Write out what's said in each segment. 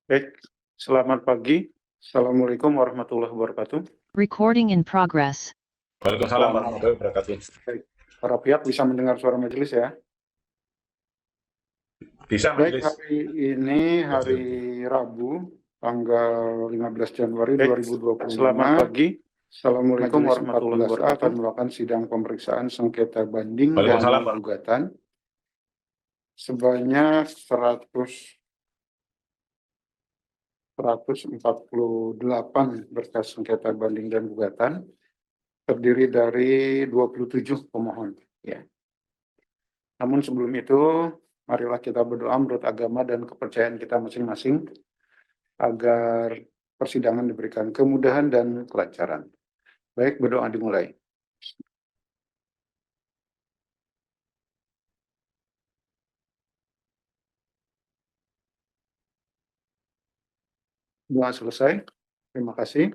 Baik, selamat pagi. Assalamualaikum warahmatullahi wabarakatuh. Recording in progress. Waalaikumsalam warahmatullahi wabarakatuh. Baik, para pihak bisa mendengar suara majelis ya. Bisa Baik, majelis. hari ini hari Rabu, tanggal 15 Januari 2025. Selamat pagi. Assalamualaikum Majelis warahmatullahi 14A wabarakatuh. akan melakukan sidang pemeriksaan sengketa banding dan Waalaikumsalam, Pak. gugatan sebanyak 148 berkas sengketa banding dan gugatan, terdiri dari 27 pemohon. Ya. Namun sebelum itu, marilah kita berdoa menurut agama dan kepercayaan kita masing-masing agar persidangan diberikan kemudahan dan kelancaran. Baik, berdoa dimulai. Doa selesai. Terima kasih.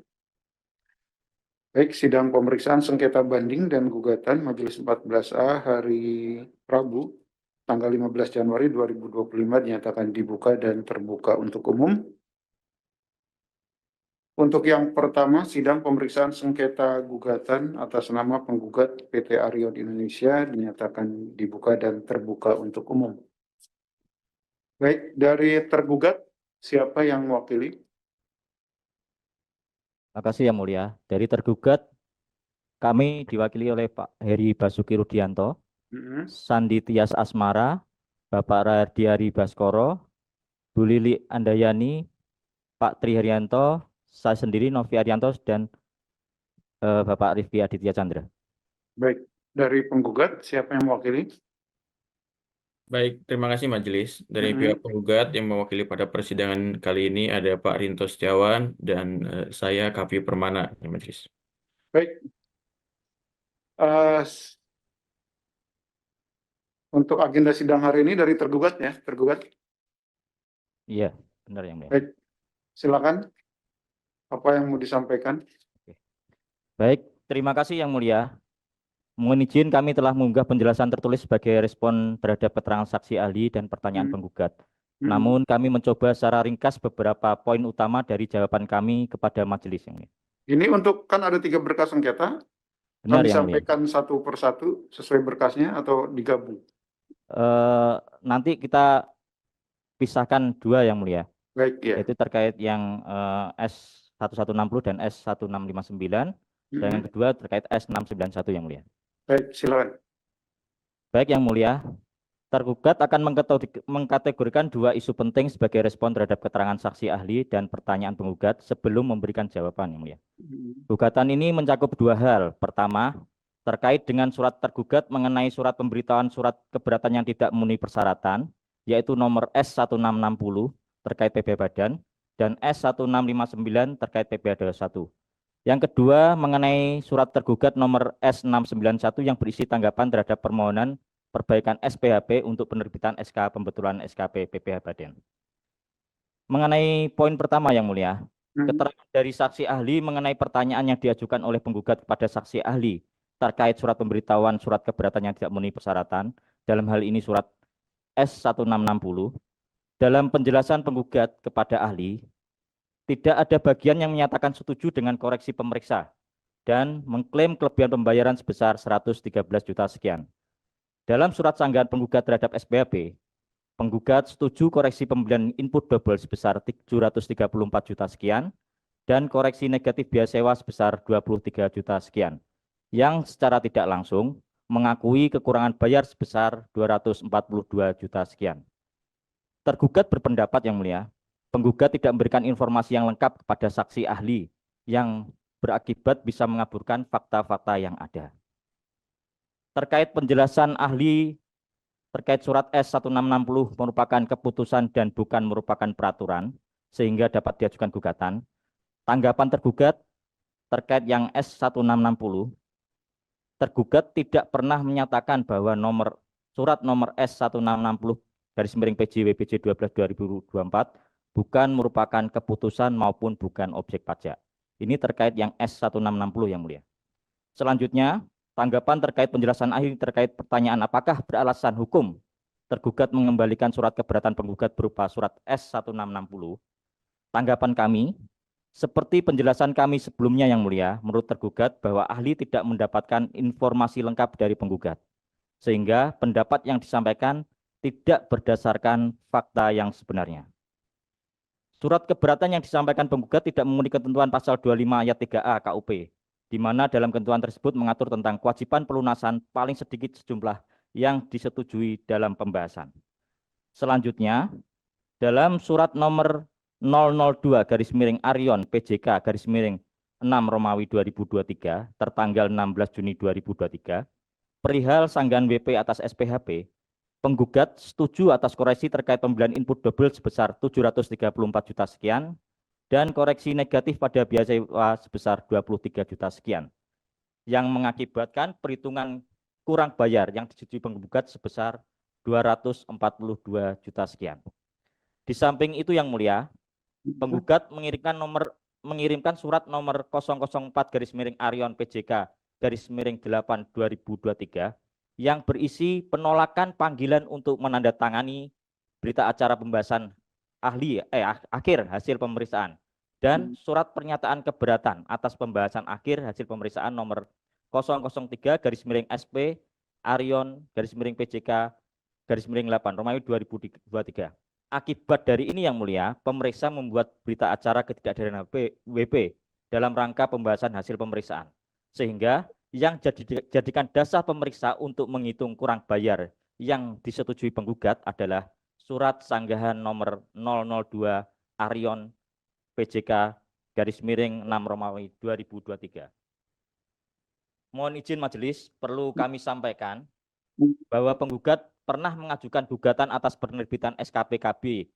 Baik, sidang pemeriksaan sengketa banding dan gugatan Majelis 14A hari Rabu, tanggal 15 Januari 2025 dinyatakan dibuka dan terbuka untuk umum. Untuk yang pertama, sidang pemeriksaan sengketa gugatan atas nama penggugat PT Arion Indonesia dinyatakan dibuka dan terbuka untuk umum. Baik, dari tergugat, siapa yang mewakili? Terima kasih Yang Mulia. Dari tergugat, kami diwakili oleh Pak Heri Basuki Rudianto, Sandi Tias Asmara, Bapak Radiari Baskoro, Bu Lili Andayani, Pak Tri Haryanto, saya sendiri Novi Arianto, dan Bapak Rifki Aditya Chandra. Baik, dari penggugat, siapa yang mewakili? Baik, terima kasih Majelis. Dari pihak penggugat yang mewakili pada persidangan kali ini ada Pak Rinto Setiawan dan saya Kavi Permana, ya Majelis. Baik. Untuk agenda sidang hari ini dari tergugat ya, tergugat. Iya, benar Yang Mulia. Baik, silakan. Apa yang mau disampaikan? Baik, terima kasih Yang Mulia. Mohon izin kami telah mengunggah penjelasan tertulis sebagai respon terhadap keterangan saksi ahli dan pertanyaan penggugat. Namun kami mencoba secara ringkas beberapa poin utama dari jawaban kami kepada majelis ini. Ini untuk, kan ada 3 berkas sengketa, Benar kami Yang Mulia. sampaikan satu persatu sesuai berkasnya atau digabung? Nanti kita pisahkan 2 Yang Mulia. Baik, ya. Yaitu terkait yang S1160 dan S1659, dan yang kedua terkait S691 Yang Mulia. Baik, silakan. Baik Yang Mulia, tergugat akan mengkategorikan 2 isu penting sebagai respon terhadap keterangan saksi ahli dan pertanyaan penggugat sebelum memberikan jawaban Yang Mulia. Gugatan ini mencakup 2 hal. Pertama, terkait dengan surat tergugat mengenai surat pemberitahuan surat keberatan yang tidak memenuhi persyaratan, yaitu nomor S1660 terkait PB Badan dan S1659 terkait PB 21. Yang kedua, mengenai surat tergugat nomor S691 yang berisi tanggapan terhadap permohonan perbaikan SPHP untuk penerbitan SK pembetulan SKP PPH Badan. Mengenai poin pertama Yang Mulia, keterangan dari saksi ahli mengenai pertanyaan yang diajukan oleh penggugat kepada saksi ahli terkait surat pemberitahuan surat keberatan yang tidak memenuhi persyaratan, dalam hal ini surat S1660, dalam penjelasan penggugat kepada ahli, tidak ada bagian yang menyatakan setuju dengan koreksi pemeriksa dan mengklaim kelebihan pembayaran sebesar 113 juta sekian. Dalam surat sanggahan penggugat terhadap SPHP, penggugat setuju koreksi pembelian input double sebesar 734 juta sekian dan koreksi negatif biaya sewa sebesar 23 juta sekian, yang secara tidak langsung mengakui kekurangan bayar sebesar 242 juta sekian. Tergugat berpendapat Yang Mulia, penggugat tidak memberikan informasi yang lengkap kepada saksi ahli yang berakibat bisa mengaburkan fakta-fakta yang ada. Terkait penjelasan ahli terkait surat S1660 merupakan keputusan dan bukan merupakan peraturan, sehingga dapat diajukan gugatan. Tanggapan tergugat terkait yang S1660, tergugat tidak pernah menyatakan bahwa surat nomor S1660 /PJ-WPJ 12/2024 bukan merupakan keputusan maupun bukan objek pajak. Ini terkait yang S1660 Yang Mulia. Selanjutnya, tanggapan terkait penjelasan ahli terkait pertanyaan apakah beralasan hukum tergugat mengembalikan surat keberatan penggugat berupa surat S1660. Tanggapan kami, seperti penjelasan kami sebelumnya yang mulia, menurut tergugat bahwa ahli tidak mendapatkan informasi lengkap dari penggugat, sehingga pendapat yang disampaikan tidak berdasarkan fakta yang sebenarnya. Surat keberatan yang disampaikan penggugat tidak memenuhi ketentuan pasal 25 ayat 3A KUP, di mana dalam ketentuan tersebut mengatur tentang kewajiban pelunasan paling sedikit sejumlah yang disetujui dalam pembahasan. Selanjutnya, dalam surat nomor 002 garis miring Arion PJK garis miring 6 Romawi 2023 tertanggal 16 Juni 2023 perihal sanggahan WP atas SPHP, penggugat setuju atas koreksi terkait pembelian input double sebesar 734 juta sekian dan koreksi negatif pada biaya sewa sebesar 23 juta sekian yang mengakibatkan perhitungan kurang bayar yang disetujui penggugat sebesar 242 juta sekian. Di samping itu yang mulia, penggugat mengirimkan surat nomor 004 garis miring Arion PJK garis miring 8 2023 yang berisi penolakan panggilan untuk menandatangani berita acara pembahasan akhir hasil pemeriksaan dan surat pernyataan keberatan atas pembahasan akhir hasil pemeriksaan nomor 003 garis miring SP Arion garis miring PJK garis miring 8 Romawi 2023. Akibat dari ini yang mulia, pemeriksa membuat berita acara ketidakhadiran WP dalam rangka pembahasan hasil pemeriksaan. Sehingga yang jadikan dasar pemeriksa untuk menghitung kurang bayar yang disetujui penggugat adalah surat sanggahan nomor 002 Arion PJK garis miring 6 Romawi 2023. Mohon izin majelis, perlu kami sampaikan bahwa penggugat pernah mengajukan gugatan atas penerbitan SKPKB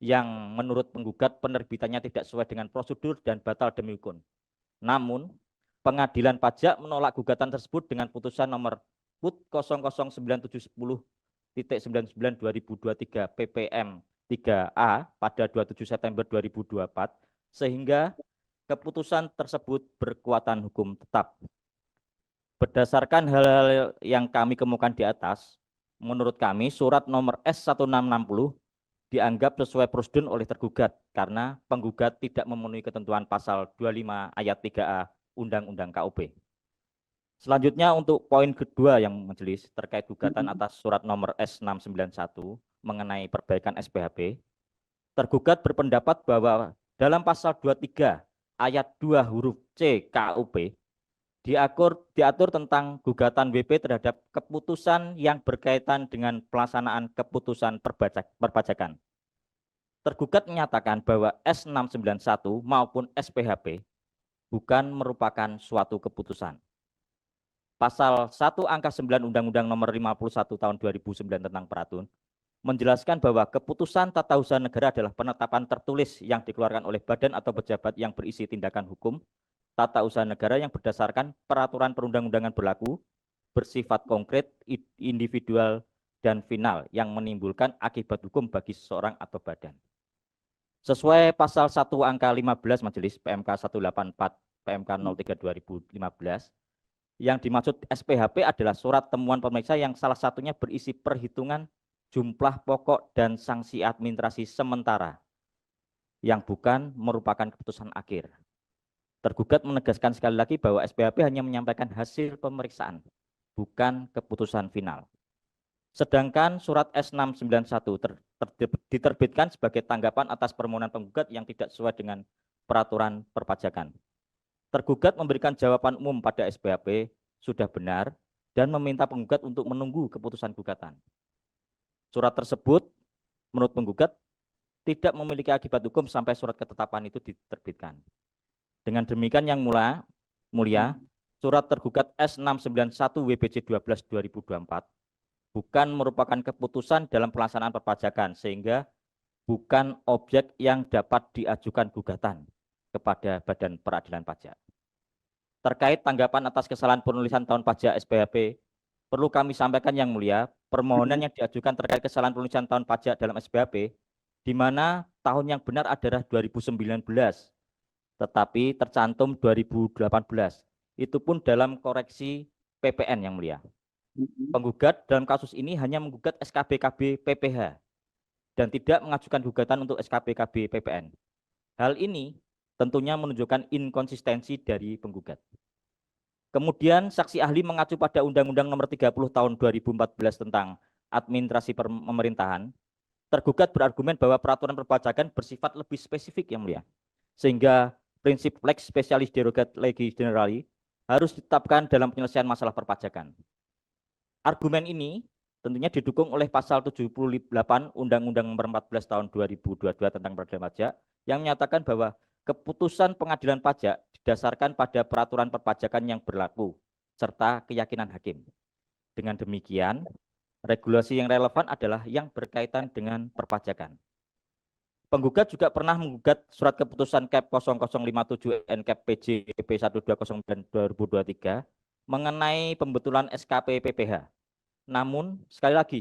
yang menurut penggugat penerbitannya tidak sesuai dengan prosedur dan batal demi hukum. Namun, pengadilan pajak menolak gugatan tersebut dengan putusan nomor PUT 009710.99/2023 PPM 3A pada 27 September 2024 sehingga keputusan tersebut berkekuatan hukum tetap. Berdasarkan hal-hal yang kami kemukakan di atas, menurut kami surat nomor S1660 dianggap sesuai prosedur oleh tergugat karena penggugat tidak memenuhi ketentuan pasal 25 ayat 3A Undang-Undang KUP. Selanjutnya untuk poin kedua yang majelis terkait gugatan atas surat nomor S691 mengenai perbaikan SPHP, tergugat berpendapat bahwa dalam pasal 23 ayat 2 huruf C KUP diatur tentang gugatan WP terhadap keputusan yang berkaitan dengan pelaksanaan keputusan perpajakan. Tergugat menyatakan bahwa S691 maupun SPHP bukan merupakan suatu keputusan. Pasal 1 angka 9 Undang-Undang nomor 51 tahun 2009 tentang Peratun menjelaskan bahwa keputusan tata usaha negara adalah penetapan tertulis yang dikeluarkan oleh badan atau pejabat yang berisi tindakan hukum tata usaha negara yang berdasarkan peraturan perundang-undangan berlaku, bersifat konkret, individual, dan final yang menimbulkan akibat hukum bagi seseorang atau badan. Sesuai pasal 1 angka 15 majelis PMK 184 PMK 03 2015, yang dimaksud SPHP adalah surat temuan pemeriksa yang salah satunya berisi perhitungan jumlah pokok dan sanksi administrasi sementara yang bukan merupakan keputusan akhir. Tergugat menegaskan sekali lagi bahwa SPHP hanya menyampaikan hasil pemeriksaan, bukan keputusan final. Sedangkan surat S691 diterbitkan sebagai tanggapan atas permohonan penggugat yang tidak sesuai dengan peraturan perpajakan. Tergugat memberikan jawaban umum pada SPHP sudah benar dan meminta penggugat untuk menunggu keputusan gugatan. Surat tersebut menurut penggugat tidak memiliki akibat hukum sampai surat ketetapan itu diterbitkan. Dengan demikian yang mulia, surat tergugat S691 WBC 12 2024 bukan merupakan keputusan dalam pelaksanaan perpajakan sehingga bukan objek yang dapat diajukan gugatan kepada Badan Peradilan Pajak. Terkait tanggapan atas kesalahan penulisan tahun pajak SPHP, perlu kami sampaikan yang mulia, permohonan yang diajukan terkait kesalahan penulisan tahun pajak dalam SPHP, di mana tahun yang benar adalah 2019, tetapi tercantum 2018. Itu pun dalam koreksi PPN yang mulia. Penggugat dalam kasus ini hanya menggugat SKPKB PPH dan tidak mengajukan gugatan untuk SKPKB PPN. Hal ini tentunya menunjukkan inkonsistensi dari penggugat. Kemudian saksi ahli mengacu pada Undang-Undang Nomor 30 Tahun 2014 tentang Administrasi Pemerintahan. Tergugat berargumen bahwa peraturan perpajakan bersifat lebih spesifik yang mulia, sehingga prinsip lex specialis derogat legis generali harus ditetapkan dalam penyelesaian masalah perpajakan. Argumen ini tentunya didukung oleh pasal 78 Undang-Undang Nomor 14 Tahun 2022 tentang peradilan pajak yang menyatakan bahwa keputusan pengadilan pajak didasarkan pada peraturan perpajakan yang berlaku serta keyakinan hakim. Dengan demikian, regulasi yang relevan adalah yang berkaitan dengan perpajakan. Penggugat juga pernah menggugat surat keputusan KEP 0057 NKEP PJ PP 1209 2023 mengenai pembetulan SKP PPH. Namun, sekali lagi,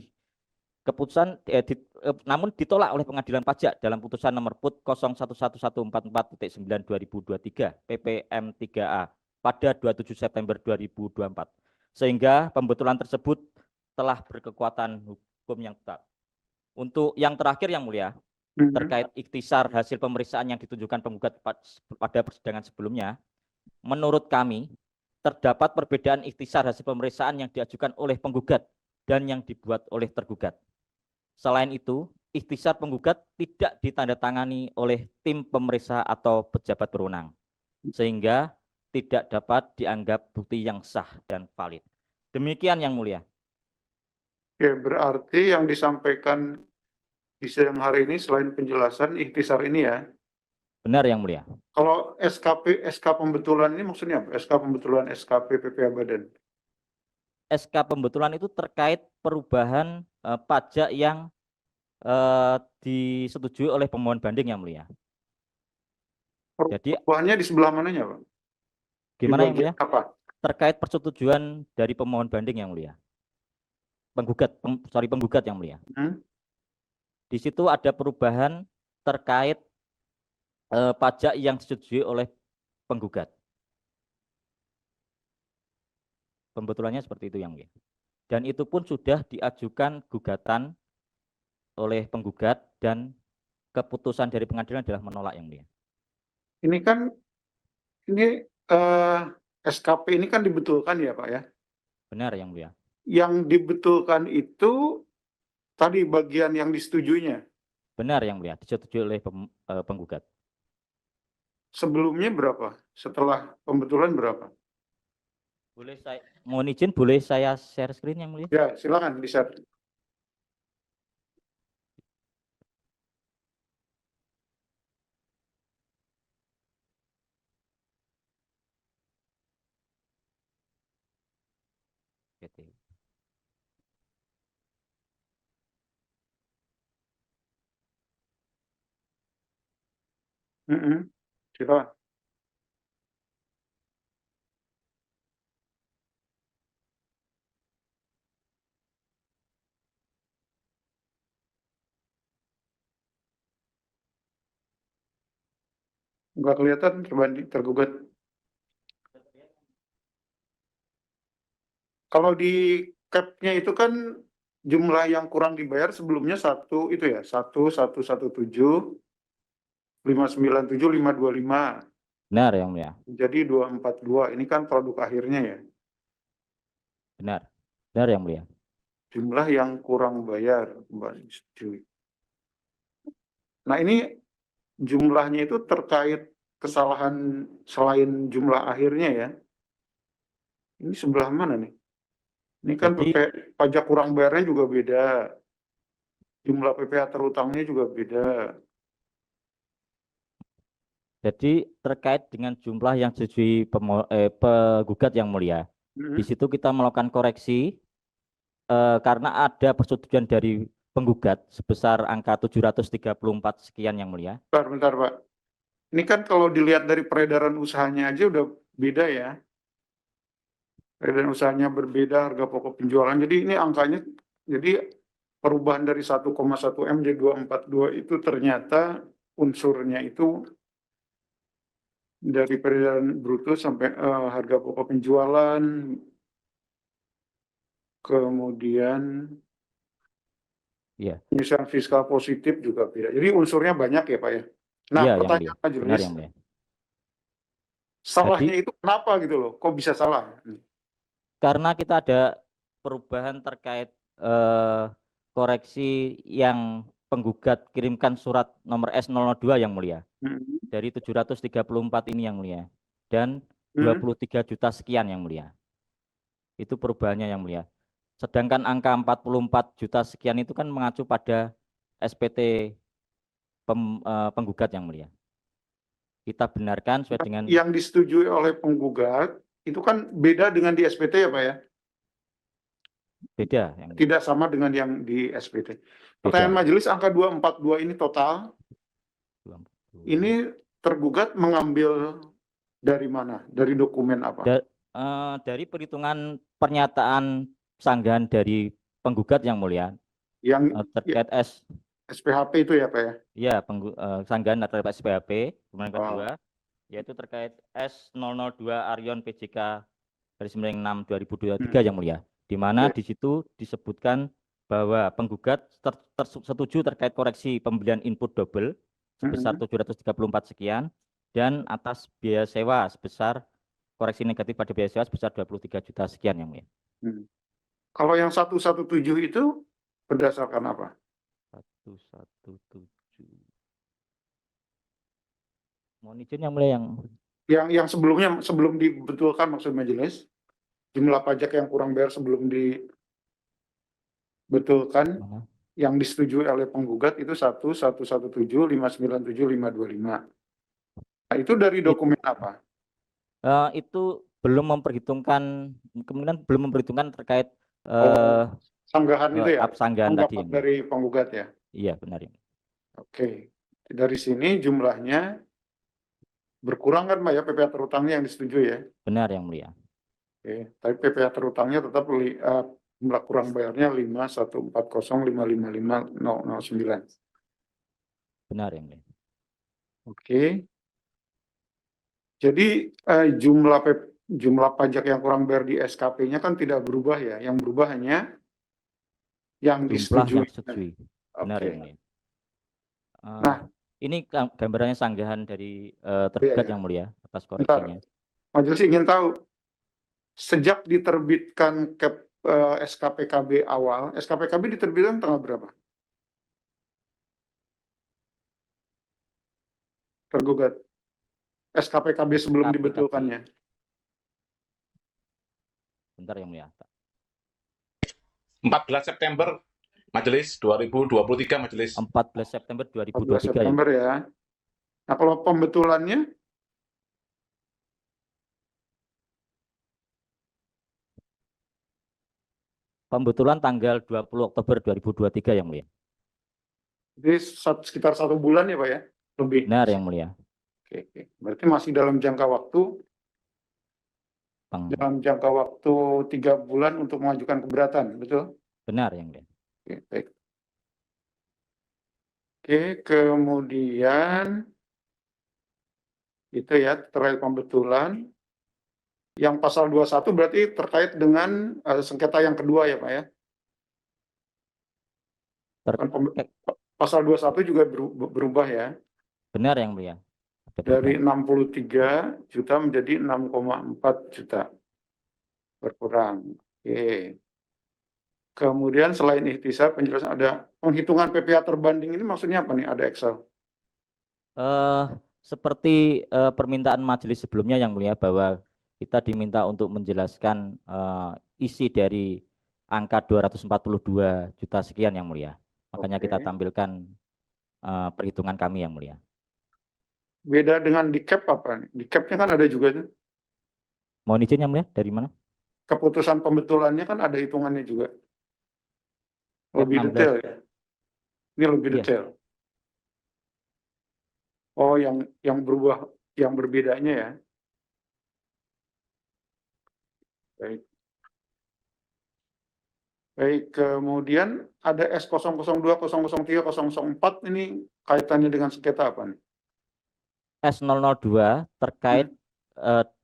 keputusan namun ditolak oleh pengadilan pajak dalam putusan nomor PUT 011144.9 2023 PPM 3A pada 27 September 2024. Sehingga pembetulan tersebut telah berkekuatan hukum yang tetap. Untuk yang terakhir yang mulia, terkait ikhtisar hasil pemeriksaan yang ditunjukkan penggugat pada persidangan sebelumnya, menurut kami terdapat perbedaan ikhtisar hasil pemeriksaan yang diajukan oleh penggugat dan yang dibuat oleh tergugat. Selain itu, ikhtisar penggugat tidak ditandatangani oleh tim pemeriksa atau pejabat berwenang, sehingga tidak dapat dianggap bukti yang sah dan valid. Demikian yang mulia. Ya, berarti yang disampaikan di sidang hari ini selain penjelasan ikhtisar ini ya. Benar yang mulia. Kalau SK pembetulan ini maksudnya apa? SK pembetulan SKP PPh Badan. SK pembetulan itu terkait perubahan pajak yang disetujui oleh pemohon banding yang mulia. Jadi Perubahannya di sebelah mananya, Pak? gimana yang mulia? Apa? Terkait persetujuan dari pemohon banding yang mulia. Penggugat yang mulia. Di situ ada perubahan terkait pajak yang disetujui oleh penggugat. Pembetulannya seperti itu yang mulia. Dan itu pun sudah diajukan gugatan oleh penggugat dan keputusan dari pengadilan adalah menolak yang mulia. Ini kan SKP ini kan dibetulkan ya, Pak ya? Benar yang mulia. Yang dibetulkan itu tadi bagian yang disetujuinya. Benar yang mulia, disetujui oleh penggugat. Sebelumnya berapa? Setelah pembetulan berapa? Boleh saya mohon izin, boleh saya share screen yang mulia? Ya, silakan di-share. Oke. Silakan. Nggak kelihatan tergugat. Kalau di cap-nya itu kan jumlah yang kurang dibayar sebelumnya satu itu ya, 1117 597 525. Benar yang mulia. Jadi 242. Ini kan produk akhirnya ya. Benar. Benar yang mulia. Jumlah yang kurang bayar, Mbak Istri. Nah, ini jumlahnya itu terkait kesalahan selain jumlah akhirnya ya. Ini sebelah mana nih? Ini kan Jadi, pajak kurang bayarnya juga beda. Jumlah PPh terutangnya juga beda. Jadi terkait dengan jumlah yang disetujui penggugat yang mulia, di situ kita melakukan koreksi karena ada persetujuan dari penggugat sebesar angka 734 sekian yang mulia. Bentar, Pak. Ini kan kalau dilihat dari peredaran usahanya aja udah beda ya. Peredaran usahanya berbeda, harga pokok penjualan. Jadi ini angkanya, jadi perubahan dari 1,1 M jadi 242 itu ternyata unsurnya itu dari peredaran bruto sampai harga pokok penjualan, kemudian Iya. penyusunan fiskal positif juga beda. Jadi unsurnya banyak ya, Pak ya? Nah, Iya, yang mulia. pertanyaan Benar, majelis, yang mulia. salahnya Jadi itu kenapa gitu loh? Kok bisa salah? karena kita ada perubahan terkait koreksi yang penggugat kirimkan surat nomor S002 yang mulia Hmm. dari 734 ini yang mulia dan Hmm. 23 juta sekian yang mulia. Itu perubahannya yang mulia. Sedangkan angka 44 juta sekian itu kan mengacu pada SPT penggugat yang mulia. Kita benarkan sesuai dengan Yang disetujui oleh penggugat itu kan beda dengan di SPT ya Pak ya? beda yang mulia. Tidak sama dengan yang di SPT. Beda. Pertanyaan majelis, angka 242 ini total, ini tergugat mengambil dari mana? Dari dokumen apa? Dari perhitungan pernyataan sanggahan dari penggugat yang mulia Yang terkait SPHP itu ya Pak ya? ya sanggahan terhadap SPHP kemudian Oh. kedua yaitu terkait S002 Arion PJK garis miring 6 2023 yang mulia, di mana di situ disebutkan bahwa penggugat setuju terkait koreksi pembelian input double sebesar 734 sekian dan atas biaya sewa sebesar koreksi negatif pada biaya sewa sebesar 23 juta sekian yang mulia. Kalau yang 117 itu berdasarkan apa? 117. Mohon izin yang mulia yang sebelumnya, sebelum dibetulkan maksud majelis, jumlah pajak yang kurang bayar sebelum dibetulkan, yang disetujui oleh penggugat itu 117, 597, 525. Nah, itu dari dokumen apa? Itu belum memperhitungkan, kemungkinan belum memperhitungkan terkait sanggahan itu ya? sanggahan tadi. Dari penggugat ya? Iya, benar. Oke. Dari sini jumlahnya berkurang kan Pak ya, PPh terutangnya yang disetujui ya? Benar yang mulia. Oke. Tapi PPh terutangnya tetap jumlah kurang bayarnya 51405555009. Benar yang mulia. Oke. Jadi jumlah pajak yang kurang bayar di SKP-nya kan tidak berubah ya. Yang berubah hanya yang disetujui. Benar Oke. yang mulia. Nah, ini gambarannya sanggahan dari tergugat yang mulia atas koreksinya. Majelis ingin tahu, sejak diterbitkan SKPKB awal, SKPKB diterbitkan tanggal berapa? Tergugat. SKPKB sebelum dibetulkannya. Bentar yang mulia. 14 September Majelis 2023 Majelis. 14 September 2023 14 September ya. Nah, kalau pembetulannya? Pembetulan tanggal 20 Oktober 2023 yang mulia. Jadi sekitar 1 bulan ya Pak ya? Lebih. Benar yang mulia. Oke. Berarti masih dalam jangka waktu? Dalam jangka waktu 3 bulan untuk mengajukan keberatan, betul? Benar yang mulia. Oke, baik. Oke, kemudian itu ya terkait pembetulan. Yang pasal 21 berarti terkait dengan sengketa yang kedua ya Pak ya? Pasal 21 juga berubah ya? Benar yang mulia. Dari 63 juta menjadi 6,4 juta. Berkurang. Oke. Kemudian selain ikhtisar, penjelasan ada penghitungan PPh terbanding ini maksudnya apa nih? Ada Excel? Seperti permintaan majelis sebelumnya yang mulia bahwa kita diminta untuk menjelaskan isi dari angka 242 juta sekian yang mulia. Makanya kita tampilkan perhitungan kami yang mulia. Beda dengan di cap apa? Di capnya kan ada juga tuh. Mohon izin yang mulia, dari mana? Keputusan pembetulannya kan ada hitungannya juga. Lebih detail ya. Ini lebih detail. Oh, yang berubah, yang berbedanya ya. Baik. Baik, kemudian ada S002, 003, 004 ini kaitannya dengan sengketa apa nih? S002 terkait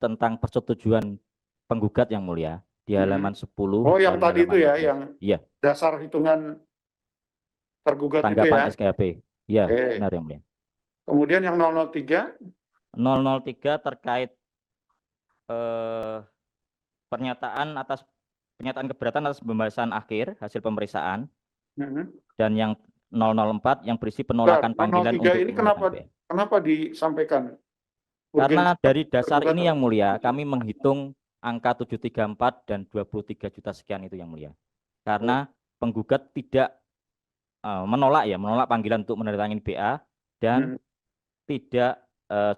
tentang persetujuan penggugat yang mulia di halaman 10. Oh, yang tadi itu ya, yang dasar hitungan tergugat tanggapan itu ya? SKP. Iya, benar yang mulia. Kemudian yang 003, 003 terkait pernyataan keberatan atas pembahasan akhir hasil pemeriksaan, dan yang 004 yang berisi penolakan panggilan 003 untuk ini kenapa disampaikan? Karena Urgensi dari dasar tergugat ini apa? yang mulia, kami menghitung angka 734 dan 23 juta sekian itu yang mulia. Karena penggugat tidak menolak panggilan untuk menandatangani BA dan tidak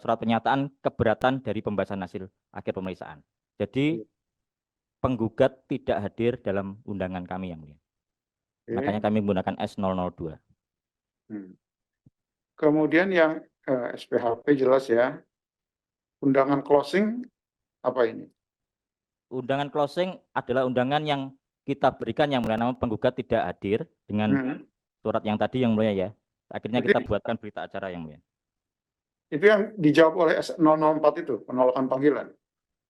surat pernyataan keberatan dari pembahasan hasil akhir pemeriksaan. Jadi penggugat tidak hadir dalam undangan kami yang mulia. Makanya kami menggunakan S002. Kemudian yang SPHP jelas ya. Undangan closing apa ini? Undangan closing adalah undangan yang kita berikan yang mulia, namun penggugat tidak hadir dengan surat yang tadi yang mulia ya. Akhirnya kita buatkan berita acara yang mulia. Itu yang dijawab oleh S004 itu, penolakan panggilan.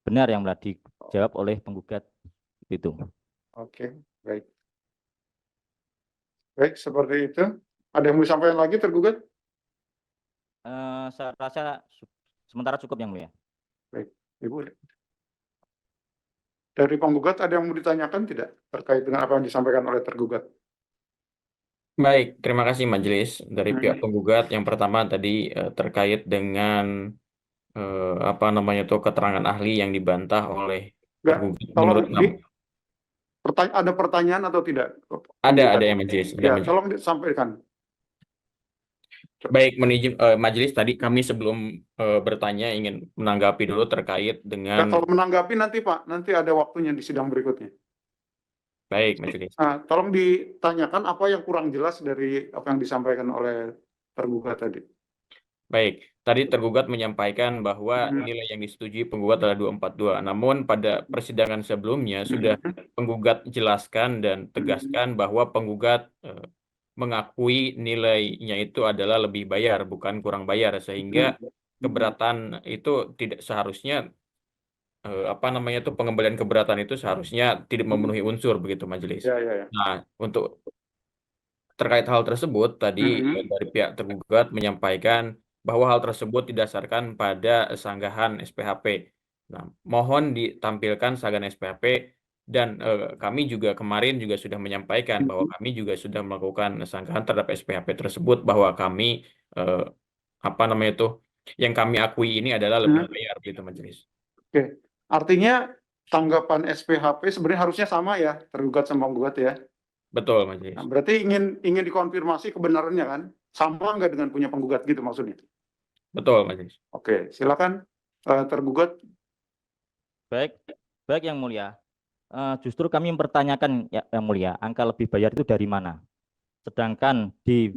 Benar yang mulia, dijawab oleh penggugat itu. Oke, baik. Baik, seperti itu. Ada yang mau disampaikan lagi tergugat? Saya rasa sementara cukup yang mulia. Baik, Ibu. Dari penggugat ada yang mau ditanyakan tidak terkait dengan apa yang disampaikan oleh tergugat? Baik, terima kasih Majelis. Dari pihak penggugat, yang pertama tadi terkait dengan keterangan ahli yang dibantah oleh tergugat. Menurut ada pertanyaan atau tidak? ada yang Majelis. Ya, tolong disampaikan. Baik, Majelis, tadi kami sebelum bertanya ingin menanggapi dulu terkait dengan. Kalau menanggapi nanti Pak, nanti ada waktunya di sidang berikutnya. Baik, Majelis. Tolong ditanyakan apa yang kurang jelas dari apa yang disampaikan oleh tergugat tadi. Baik, tadi tergugat menyampaikan bahwa nilai yang disetujui penggugat adalah 242. Namun pada persidangan sebelumnya sudah penggugat jelaskan dan tegaskan bahwa penggugat mengakui nilainya itu adalah lebih bayar, bukan kurang bayar, sehingga keberatan itu tidak seharusnya pengembalian keberatan itu seharusnya tidak memenuhi unsur begitu Majelis. Nah, untuk terkait hal tersebut tadi dari pihak tergugat menyampaikan bahwa hal tersebut didasarkan pada sanggahan SPHP. Nah, mohon ditampilkan sanggahan SPHP dan kami juga kemarin juga sudah menyampaikan bahwa kami juga sudah melakukan sanggahan terhadap SPHP tersebut bahwa kami yang kami akui ini adalah lebih bayar begitu Majelis. Oke. Artinya tanggapan SPHP sebenarnya harusnya sama ya, tergugat sama penggugat ya. Betul, Majelis. Nah, berarti ingin dikonfirmasi kebenarannya kan? Sama nggak dengan punya penggugat gitu maksudnya? Betul, Majelis. Oke, silakan tergugat. Baik yang mulia. Justru kami mempertanyakan yang mulia, angka lebih bayar itu dari mana? Sedangkan di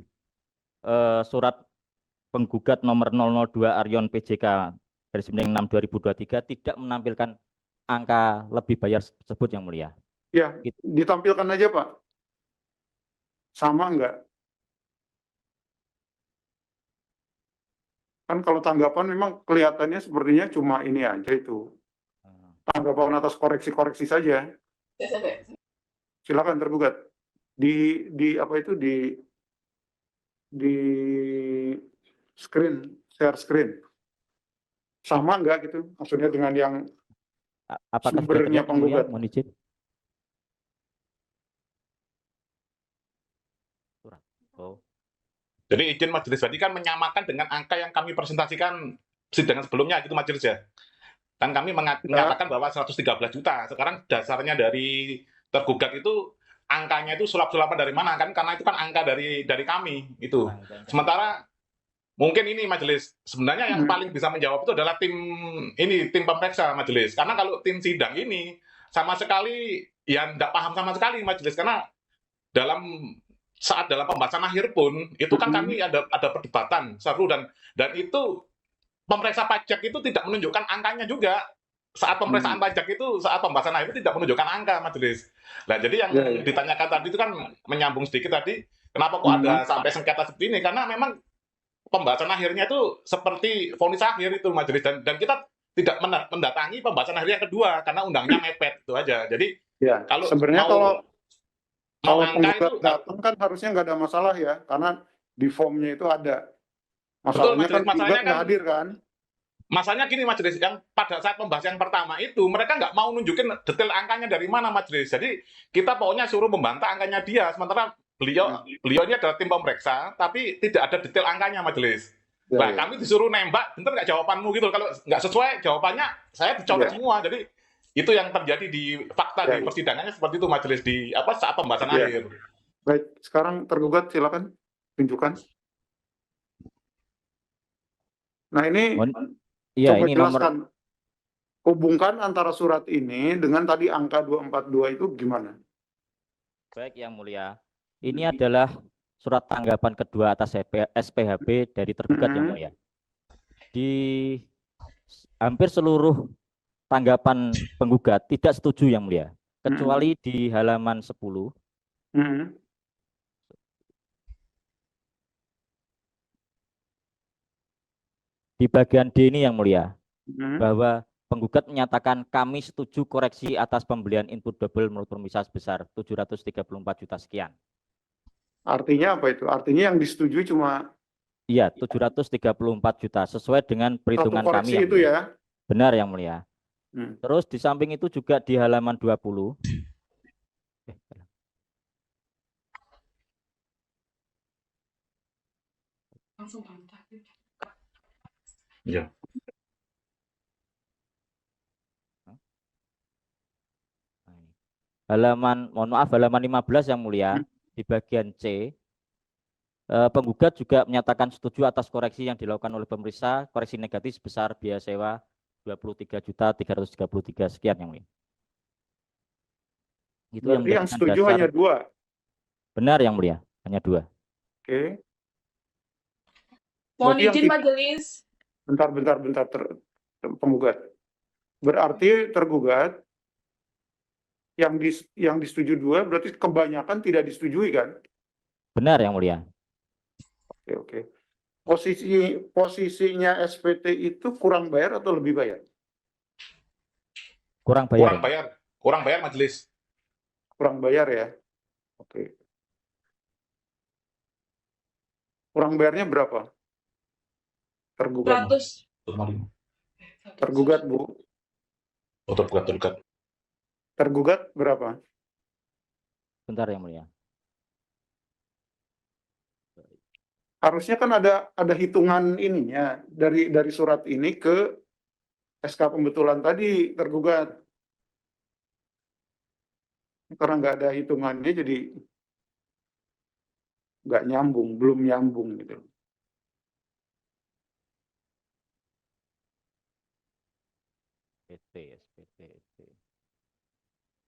surat penggugat nomor 002 Aryon PJK garis miring 6 2023 tidak menampilkan angka lebih bayar tersebut yang mulia. Ya, ditampilkan aja Pak. Sama enggak? Kan kalau tanggapan memang kelihatannya sepertinya cuma ini aja itu. Tanggapan atas koreksi-koreksi saja. Silakan tergugat. Di share screen. Sama enggak gitu? Maksudnya dengan yang apakah sumbernya penggugat? Mohon izin. Jadi izin Majelis tadi kan menyamakan dengan angka yang kami presentasikan persidangan sebelumnya gitu Majelis ya. Kan kami mengatakan bahwa 113 juta. Sekarang dasarnya dari tergugat itu angkanya itu sulap-sulapan dari mana kan? Karena itu kan angka dari kami itu. Sementara mungkin ini Majelis sebenarnya yang paling bisa menjawab itu adalah tim pemeriksa Majelis. Karena kalau tim sidang ini sama sekali ya tidak paham sama sekali Majelis, karena saat dalam pembahasan akhir pun itu kan kami ada perdebatan seru dan itu pemeriksa pajak itu tidak menunjukkan angkanya juga. Saat pemeriksaan pajak itu saat pembahasan akhir itu tidak menunjukkan angka Majelis. Nah, jadi yang ditanyakan tadi itu kan menyambung sedikit tadi, kenapa kok ada sampai sengketa seperti ini? Karena memang pembahasan akhirnya itu seperti vonis akhir itu Majelis, dan kita tidak mendatangi pembahasan akhir yang kedua karena undangnya mepet itu aja. Jadi kalau sebenarnya kalau angka penggugat itu datang kan harusnya nggak ada masalah ya, karena di formnya itu ada Masalahnya Majelis. kan Masalahnya gugat nggak kan hadir kan? Masalahnya gini Majelis, yang pada saat pembahasan yang pertama itu mereka nggak mau nunjukin detail angkanya dari mana Majelis. Jadi kita pokoknya suruh membantah angkanya dia, sementara beliau ini adalah tim pemeriksa, tapi tidak ada detail angkanya Majelis. Ya, Nah, ya. kami disuruh nembak, bentar nggak jawabanmu gitu. Kalau nggak sesuai jawabannya, saya dicoret Ya. semua. Jadi itu yang terjadi di fakta Ya, di ya. persidangannya seperti itu Majelis di saat pembahasan Ya. akhir. Baik, sekarang tergugat silakan tunjukkan. Nah ini Iya, coba ini nomor jelaskan, hubungkan antara surat ini dengan tadi angka 242 itu gimana? baik yang mulia. Ini adalah surat tanggapan kedua atas SPHB dari tergugat yang mulia. Di hampir seluruh tanggapan penggugat tidak setuju yang mulia, kecuali di halaman 10. Di bagian D ini yang mulia, bahwa penggugat menyatakan kami setuju koreksi atas pembelian input double menurut pemisah sebesar 734 juta sekian. Artinya apa itu? Artinya yang disetujui cuma Iya, 734 juta sesuai dengan perhitungan satu kami koreksi yang itu mulia. ya? Benar yang mulia. Terus di samping itu juga di halaman 20. Langsung bantah. Iya. Halaman 15 yang mulia, di bagian C, penggugat juga menyatakan setuju atas koreksi yang dilakukan oleh pemeriksa, koreksi negatif sebesar biaya sewa 23.333 sekian yang mulia. Itu Berarti yang setuju dasar. hanya 2. Benar yang mulia, hanya 2. Oke. Mohon Berarti izin majelis. Bentar, penggugat. Berarti tergugat yang disetujui 2 berarti kebanyakan tidak disetujui kan? Benar yang mulia. Oke. Posisinya SPT itu kurang bayar atau lebih bayar? Kurang bayar. Kurang bayar Majelis. Kurang bayar ya. Oke. Kurang bayarnya berapa? Tergugat. 100. Tergugat, Bu. Oh, tergugat. Tergugat berapa? Bentar yang mulia. Harusnya kan ada hitungan ininya dari surat ini ke SK pembetulan tadi tergugat. Karena nggak ada hitungannya jadi nggak nyambung, belum nyambung gitu. SPT.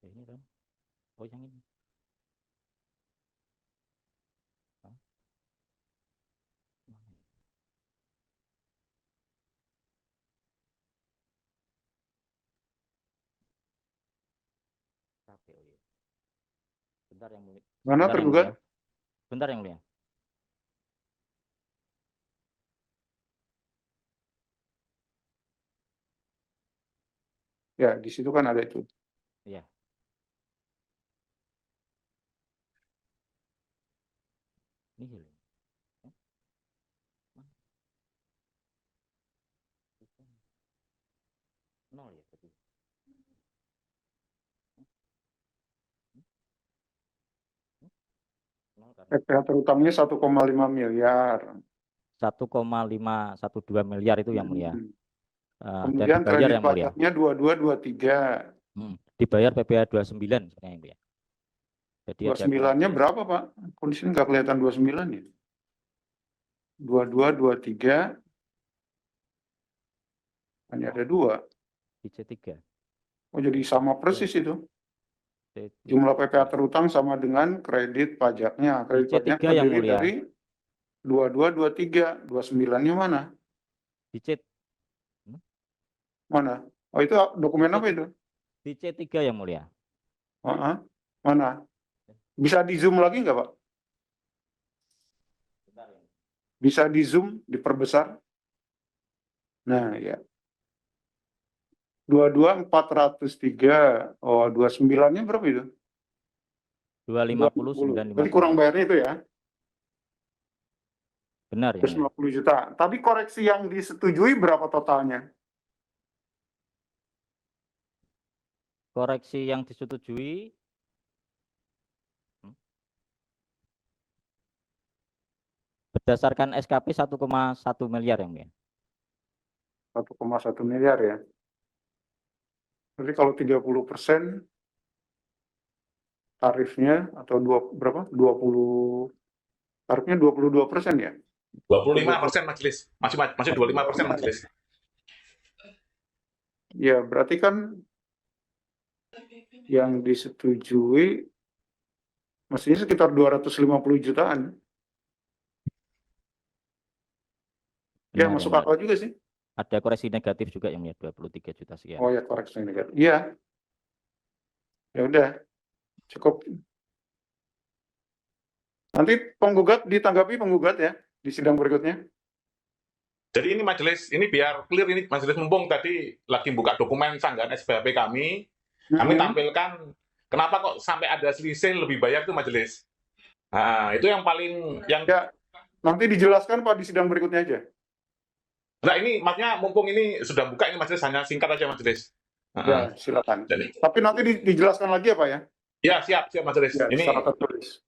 Ini kan? Oh yang ini. Bentar yang mulia. Mana tergugat? Bentar yang mulia. Ya, di situ kan ada itu. Iya. Ini nol ya tadi. PPh terutangnya 1,5 miliar. 1,512 miliar itu yang mulia. Kemudian dan dibayar kredit yang mulia. pajaknya 2223. Dibayar PPh 29 sebenarnya yang mulia. Jadi 29-nya berapa, Pak? Kondisinya nggak kelihatan 29 ya. 2223. Hanya ada 2. Di C3. Oh, jadi sama persis itu. Jumlah PPh terutang sama dengan kredit pajaknya. Kredit pajaknya terdiri dari 2223. 29-nya mana? Di C. Mana? Oh, itu dokumen apa itu? Di C3 yang mulia. Mana? Bisa di zoom lagi nggak, Pak? Bisa di zoom, diperbesar? Nah, ya. 22.403. Oh, 29-nya berapa itu? 250, 950. Berarti kurang bayarnya itu ya? Benar ya mulia. 150 juta. Tapi koreksi yang disetujui berapa totalnya? Koreksi yang disetujui berdasarkan SKP 1,1 miliar yang mulia. 1,1 miliar ya. Jadi kalau 30% tarifnya atau berapa? 20 tarifnya 22% ya? 25% majelis. Masih 25% majelis. Ya, berarti kan yang disetujui mestinya sekitar 250 jutaan. Ya, Benar, masuk yang mulia. akal juga sih. Ada koreksi negatif juga yang mulia 23 juta sekian. Oh ya, koreksi negatif. Iya. Ya udah, cukup. Nanti penggugat ditanggapi penggugat ya di sidang berikutnya. Jadi ini majelis, ini biar clear ini majelis mumpung tadi lagi buka dokumen sanggahan SPHP kami tampilkan kenapa kok sampai ada selisih lebih bayar itu majelis. Nah, itu yang paling yang Ya, nanti dijelaskan Pak di sidang berikutnya aja. nah ini maksudnya mumpung ini sudah buka ini majelis hanya singkat aja majelis. Ya, silakan. Jadi, Tapi nanti dijelaskan lagi ya Pak ya. ya siap majelis. Ya, Ini secara tertulis.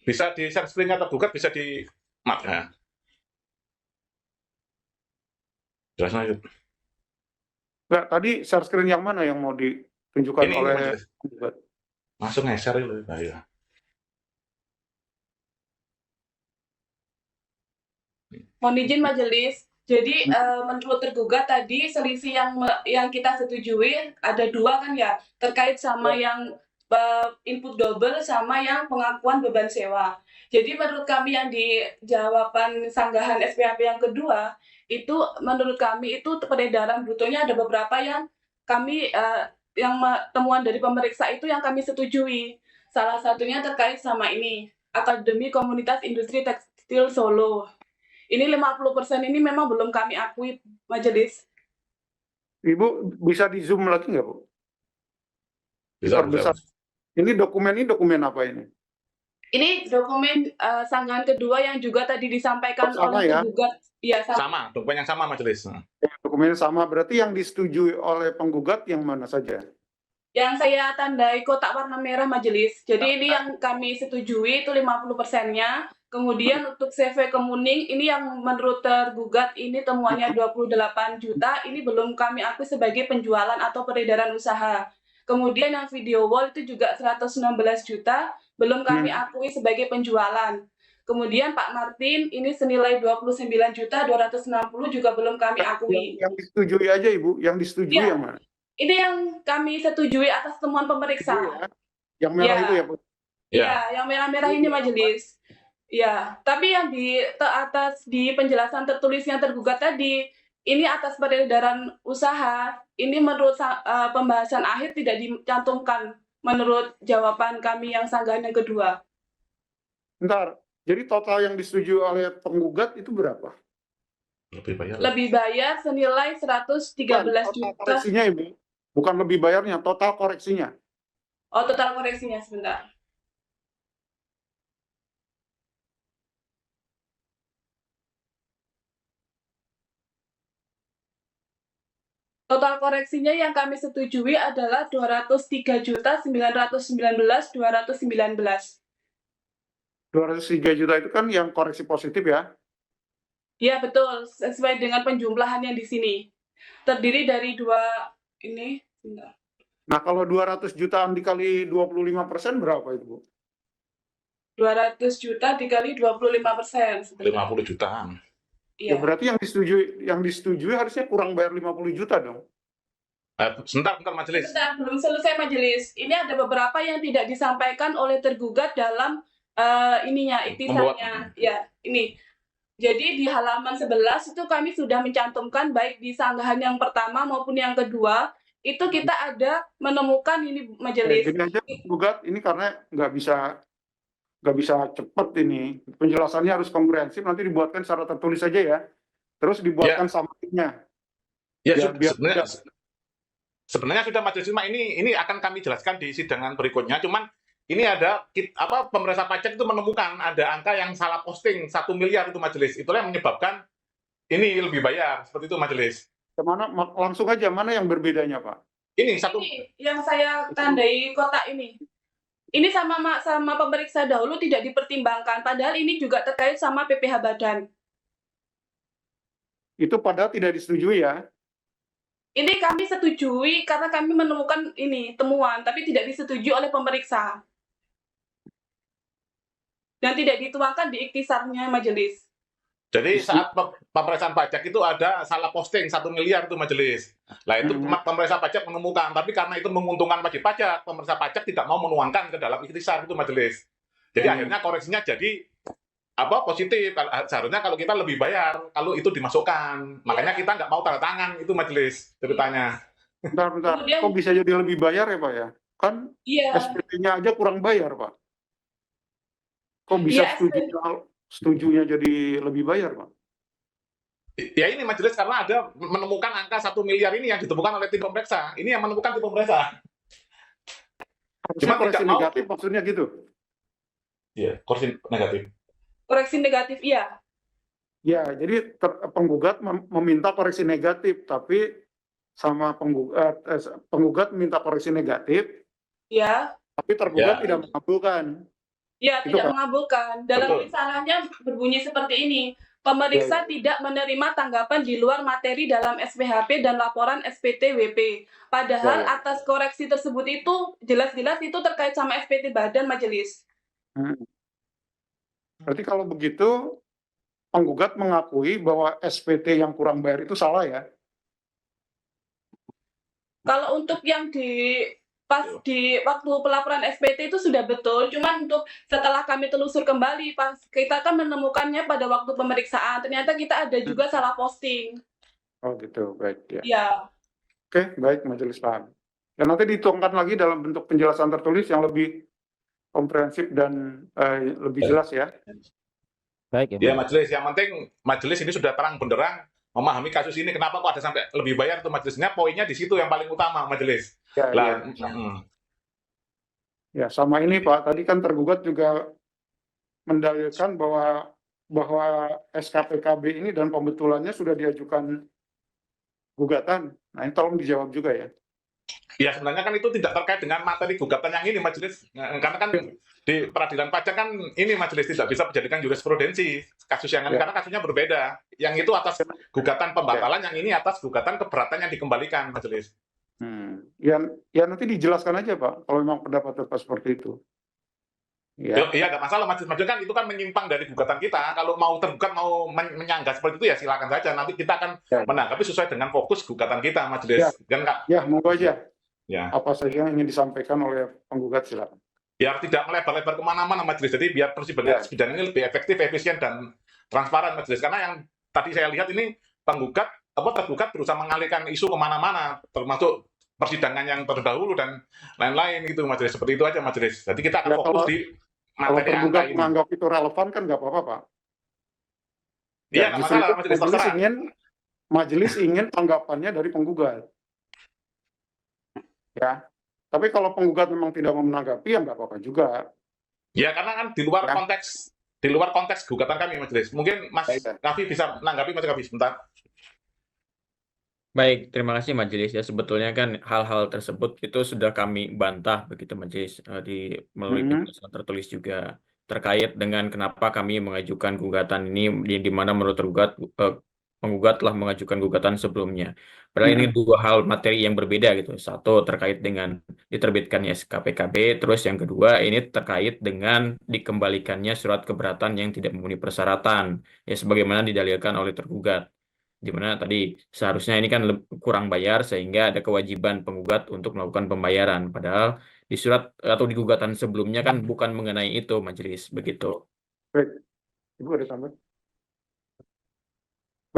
bisa di share screen-nya tergugat bisa di ya. Jelaskan aja. Enggak, tadi share screen yang mana yang mau ditunjukkan Ini oleh majelis. penggugat? Langsung nge-share itu bahaya. Mohon izin majelis. Jadi menurut tergugat tadi selisih yang kita setujui ada dua kan ya, terkait sama yang input double sama yang pengakuan beban sewa. Jadi menurut kami yang di jawaban sanggahan SPHP yang kedua itu menurut kami itu peredaran brutonya ada beberapa yang kami temuan dari pemeriksa itu yang kami setujui. Salah satunya terkait sama ini Akademi Komunitas Industri Tekstil Solo. Ini 50% ini memang belum kami akui majelis. Ibu bisa di zoom lagi nggak Bu? Bisa. Ini dokumen apa ini? Ini dokumen sanggahan kedua yang juga tadi disampaikan sama oleh ya? penggugat. Ya, Sama, dokumen yang sama majelis. Dokumennya sama, berarti yang disetujui oleh penggugat yang mana saja? Yang saya tandai kotak warna merah majelis. Jadi ini yang kami setujui itu 50%-nya. Kemudian untuk CV Kemuning ini yang menurut tergugat ini temuannya 28 juta. Ini belum kami akui sebagai penjualan atau peredaran usaha. Kemudian yang video wall itu juga 116 juta. Belum kami akui sebagai penjualan. Kemudian Pak Martin ini senilai 29 juta 260 juga belum kami akui. Yang disetujui aja Ibu, yang disetujui Ya. yang mana? Ini yang kami setujui atas temuan pemeriksa. Ya. Yang merah Ya. itu ya Bu? Ya, yang merah-merah ini majelis. Ya, tapi yang atas di penjelasan tertulisnya tergugat tadi, ini atas peredaran usaha, ini menurut pembahasan akhir tidak dicantumkan menurut jawaban kami yang sanggahan yang kedua. Bentar, jadi total yang disetujui oleh penggugat itu berapa? Lebih bayar senilai 113 total juta. koreksinya Ibu, bukan lebih bayarnya, total koreksinya. Oh, total koreksinya sebentar. Total koreksinya yang kami setujui adalah 203.919.219. 203 juta itu kan yang koreksi positif ya? Ya, betul. Sesuai dengan penjumlahan yang di sini. Terdiri dari dua ini. Bentar. Nah, kalau 200 jutaan dikali 25% berapa itu, Bu? 200 juta dikali 25%. 50 jutaan. Ya, Iya. berarti yang disetujui harusnya kurang bayar 50 juta dong. Sebentar majelis. Sebentar, belum selesai majelis. Ini ada beberapa yang tidak disampaikan oleh tergugat dalam itisannya. Ya, ini. Jadi di halaman 11 itu kami sudah mencantumkan baik di sanggahan yang pertama maupun yang kedua, itu kita ada menemukan ini majelis. Jadi aja gugat ini karena nggak bisa cepat ini. Penjelasannya harus komprehensif, nanti dibuatkan secara tertulis saja ya. Terus dibuatkan sampingnya. Ya, biar sebenarnya sudah majelis cuma ini akan kami jelaskan di sidangan berikutnya. Cuman ini ada pemeriksa pajak itu menemukan ada angka yang salah posting 1 miliar itu majelis. Itulah yang menyebabkan ini lebih bayar seperti itu majelis. Langsung aja, mana yang berbedanya, Pak? Ini satu Ini yang saya tandai kotak ini. Ini sama pemeriksa dahulu tidak dipertimbangkan, padahal ini juga terkait sama PPh badan. Itu padahal tidak disetujui ya? Ini kami setujui karena kami menemukan ini temuan, tapi tidak disetujui oleh pemeriksa. Dan tidak dituangkan di ikhtisarnya majelis. Jadi saat pemeriksaan pajak itu ada salah posting 1 miliar itu majelis. Nah itu pemeriksa pajak menemukan, tapi karena itu menguntungkan wajib pajak, pemeriksa pajak tidak mau menuangkan ke dalam ikhtisar itu majelis. Jadi akhirnya koreksinya jadi positif. Seharusnya kalau kita lebih bayar kalau itu dimasukkan. Makanya kita nggak mau tanda tangan itu majelis ceritanya. Bentar. Kemudian- Kok bisa jadi lebih bayar ya, Pak ya? Kan Iya. SPT-nya aja kurang bayar, Pak. Kok bisa Iya, setujunya jadi lebih bayar, Pak? Ya ini majelis karena ada menemukan angka 1 miliar ini yang ditemukan oleh tim pemeriksa. Ini yang menemukan tim pemeriksa. Harusnya Cuma koreksi tidak mau. negatif maksudnya gitu. Iya, koreksi negatif. Koreksi negatif, iya. Ya, jadi penggugat meminta koreksi negatif, tapi sama penggugat minta koreksi negatif, Ya. tapi tergugat Ya. tidak mengabulkan. Ya, Itu, tidak Pak. mengabulkan. Dalam Betul. risalahnya berbunyi seperti ini. Pemeriksa tidak menerima tanggapan di luar materi dalam SPHP dan laporan SPT WP. Padahal Ya. atas koreksi tersebut itu jelas-jelas itu terkait sama SPT badan majelis. Berarti kalau begitu, penggugat mengakui bahwa SPT yang kurang bayar itu salah ya? Kalau untuk yang pas di waktu pelaporan SPT itu sudah betul, cuman untuk setelah kami telusur kembali, pas kita kan menemukannya pada waktu pemeriksaan, ternyata kita ada juga salah posting. Oh gitu, baik ya. Ya, Oke, baik, majelis paham. Dan nanti dituangkan lagi dalam bentuk penjelasan tertulis yang lebih komprehensif dan lebih jelas ya. Baik, Ya majelis, yang penting majelis ini sudah terang benderang memahami kasus ini. Kenapa kok ada sampai lebih bayar tuh majelisnya? Poinnya di situ yang paling utama majelis. Ya, Lah, ya, sama ini Pak, tadi kan tergugat juga mendalilkan bahwa SKPKB ini dan pembetulannya sudah diajukan gugatan. Nah, ini tolong dijawab juga ya. Ya sebenarnya kan itu tidak terkait dengan materi gugatan yang ini majelis. Karena kan di peradilan pajak kan ini majelis tidak bisa dijadikan jurisprudensi kasus yang ini Ya. karena kasusnya berbeda. Yang itu atas gugatan pembatalan, yang ini atas gugatan keberatan yang dikembalikan majelis. Ya nanti dijelaskan aja Pak, kalau memang pendapat Bapak seperti itu. Ya. Iya, nggak masalah majelis kan itu kan menyimpang dari gugatan kita. Kalau mau tergugat mau menyanggah seperti itu ya silakan saja. Nanti kita akan menanggapi sesuai dengan fokus gugatan kita majelis. Ya, monggo aja. Ya. Apa saja yang ingin disampaikan oleh penggugat silakan. Biar tidak melebar-lebar kemana-mana majelis. Jadi biar persidangan ini lebih efektif, efisien dan transparan majelis. Karena yang tadi saya lihat ini tergugat berusaha mengalihkan isu kemana-mana, termasuk persidangan yang terdahulu dan lain-lain gitu majelis. Seperti itu aja majelis. Jadi kita akan fokus di Kalau materi angka tergugat ini. menganggap itu relevan kan nggak apa-apa Pak. Iya, nggak masalah majelis. Majelis ingin tanggapannya dari penggugat. Ya. Tapi kalau penggugat memang tidak mau menanggapi ya nggak apa-apa juga. Ya karena kan di luar konteks gugatan kami majelis. Mungkin Mas Kavi bisa menanggapi Mas Kavi sebentar. Baik, terima kasih majelis ya. Sebetulnya kan hal-hal tersebut itu sudah kami bantah begitu majelis melalui penjelasan tertulis juga terkait dengan kenapa kami mengajukan gugatan ini di mana menurut penggugat telah mengajukan gugatan sebelumnya. Padahal ini dua hal materi yang berbeda gitu. Satu terkait dengan diterbitkannya SKPKB, terus yang kedua ini terkait dengan dikembalikannya surat keberatan yang tidak memenuhi persyaratan ya sebagaimana didalilkan oleh tergugat. Di mana tadi seharusnya ini kan kurang bayar sehingga ada kewajiban penggugat untuk melakukan pembayaran. Padahal di surat atau di gugatan sebelumnya kan bukan mengenai itu majelis begitu. Baik, Ibu ada tambah?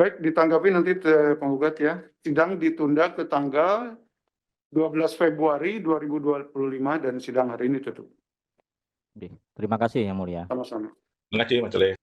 Baik, ditanggapi nanti penggugat ya. Sidang ditunda ke tanggal 12 Februari 2025 dan sidang hari ini tutup. Terima kasih Yang Mulia. Sama-sama. Terima kasih majelis.